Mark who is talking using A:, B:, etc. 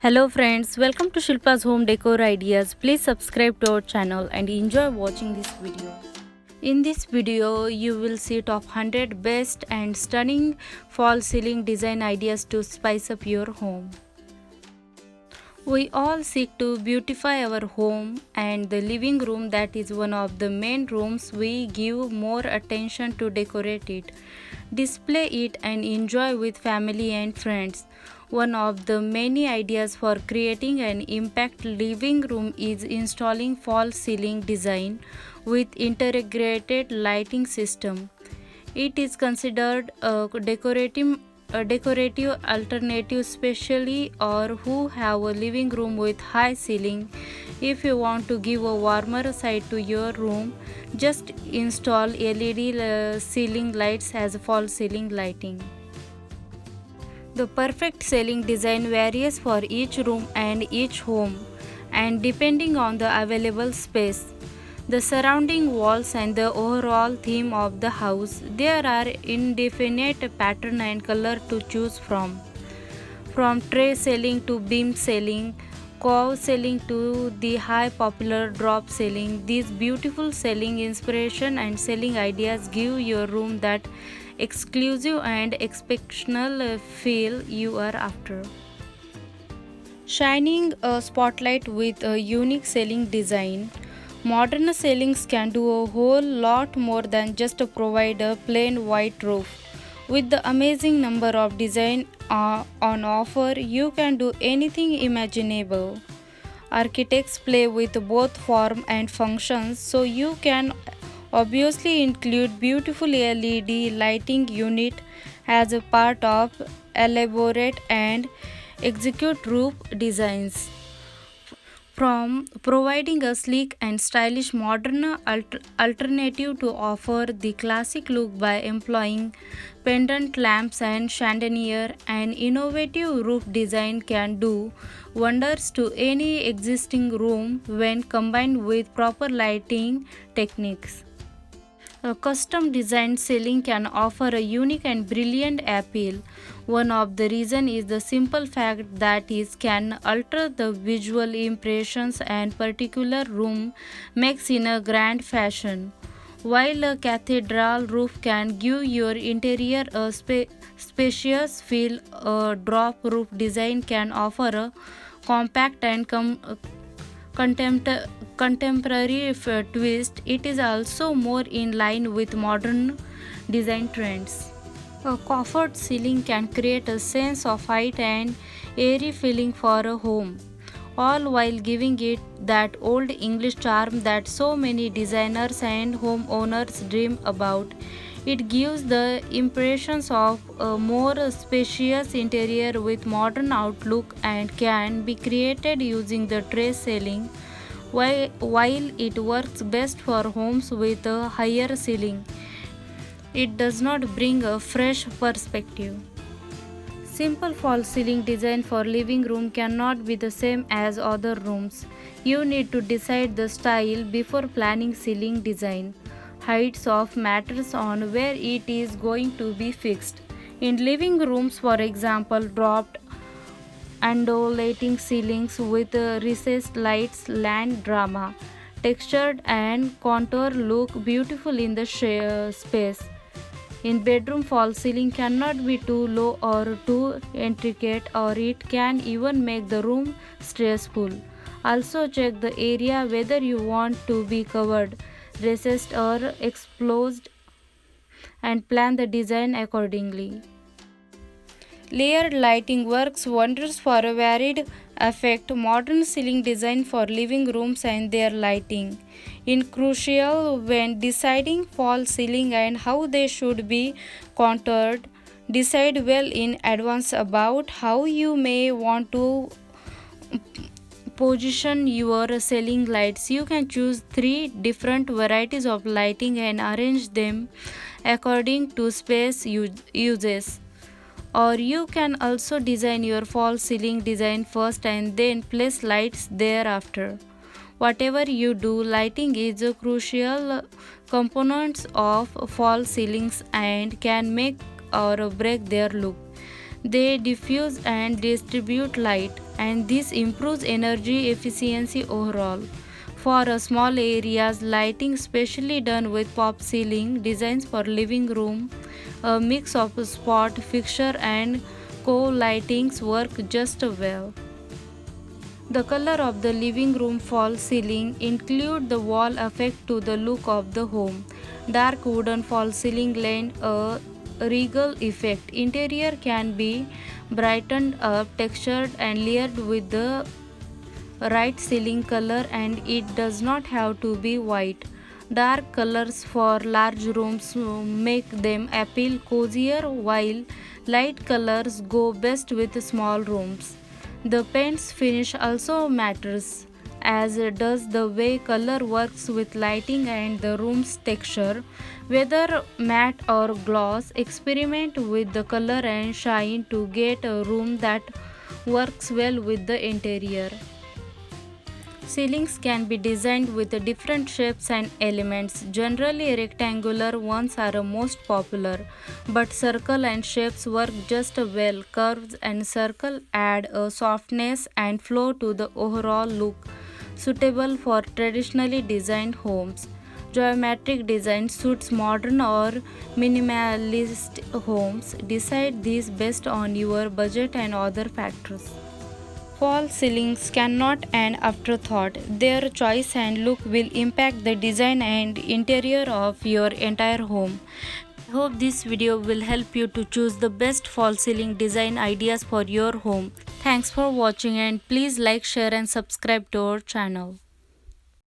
A: Hello friends, welcome to Shilpa's Home Decor Ideas. Please subscribe to our channel and enjoy watching this video. In this video, you will see top 100 best and stunning fall ceiling design ideas to spice up your home. We all seek to beautify our home, and the living room, that is one of the main rooms we give more attention to decorate it, display it and enjoy with family and friends. One of the many ideas for creating an impact living room is installing false ceiling design with integrated lighting system. It is considered a decorative alternative, especially or who have a living room with high ceiling. If you want to give a warmer side to your room, just install LED ceiling lights as false ceiling lighting. The perfect ceiling design varies for each room and each home, and depending on the available space, the surrounding walls and the overall theme of the house, there are indefinite pattern and color to choose from. From tray ceiling to beam ceiling, curve ceiling to the high popular drop ceiling, these beautiful ceiling inspiration and ceiling ideas give your room that exclusive and exceptional feel you are after. Shining a spotlight with a unique ceiling design. Modern ceilings can do a whole lot more than just provide a plain white roof. With the amazing number of design on offer, you can do anything imaginable. Architects play with both form and functions, so you can obviously include beautiful LED lighting unit as a part of elaborate and execute roof designs. From providing a sleek and stylish modern alternative to offer the classic look by employing pendant lamps and chandelier, an innovative roof design can do wonders to any existing room when combined with proper lighting techniques. A custom designed ceiling can offer a unique and brilliant appeal. One of the reasons is the simple fact that it can alter the visual impressions and particular room makes in a grand fashion. While a cathedral roof can give your interior a spacious feel, a drop roof design can offer a compact and contemporary twist. It is also more in line with modern design trends. A coffered ceiling can create a sense of height and airy feeling for a home, all while giving it that old English charm that so many designers and homeowners dream about. It gives the impressions of a more spacious interior with modern outlook and can be created using the tray ceiling. While it works best for homes with a higher ceiling, it does not bring a fresh perspective. Simple false ceiling design for living room cannot be the same as other rooms. You need to decide the style before planning ceiling design. Heights of matters on where it is going to be fixed. In living rooms, for example, dropped undulating ceilings with recessed lights land drama. Textured and contour look beautiful in the space. In bedroom, false ceiling cannot be too low or too intricate, or it can even make the room stressful. Also, check the area whether you want to be covered, recessed, or exposed, and plan the design accordingly. Layered lighting works wonders for a varied effect. Modern ceiling design for living rooms and their lighting is crucial when deciding fall ceiling and how they should be contoured. Decide well in advance about how you may want to position your ceiling lights. You can choose 3 different varieties of lighting and arrange them according to space uses. Or you can also design your fall ceiling design first and then place lights thereafter. Whatever you do, lighting is a crucial component of fall ceilings and can make or break their look. They diffuse and distribute light, and this improves energy efficiency overall. For a small areas, lighting specially done with pop ceiling designs for living room, a mix of spot fixture and co-lightings work just well. The color of the living room false ceiling include the wall effect to the look of the home. Dark wooden false ceiling lend a regal effect. Interior can be brightened up, textured and layered with the right ceiling color, and it does not have to be white. Dark colors for large rooms make them appeal cozier, while light colors go best with small rooms. The paint's finish also matters, as does the way color works with lighting and the room's texture. Whether matte or gloss, experiment with the color and shine to get a room that works well with the interior. Ceilings can be designed with different shapes and elements. Generally, rectangular ones are most popular, but circle and shapes work just well. Curves and circle add a softness and flow to the overall look, suitable for traditionally designed homes. Geometric design suits modern or minimalist homes. Decide these based on your budget and other factors. False ceilings cannot an afterthought. Their choice and look will impact the design and interior of your entire home. I hope this video will help you to choose the best false ceiling design ideas for your home. Thanks for watching, and please like, share and subscribe to our channel.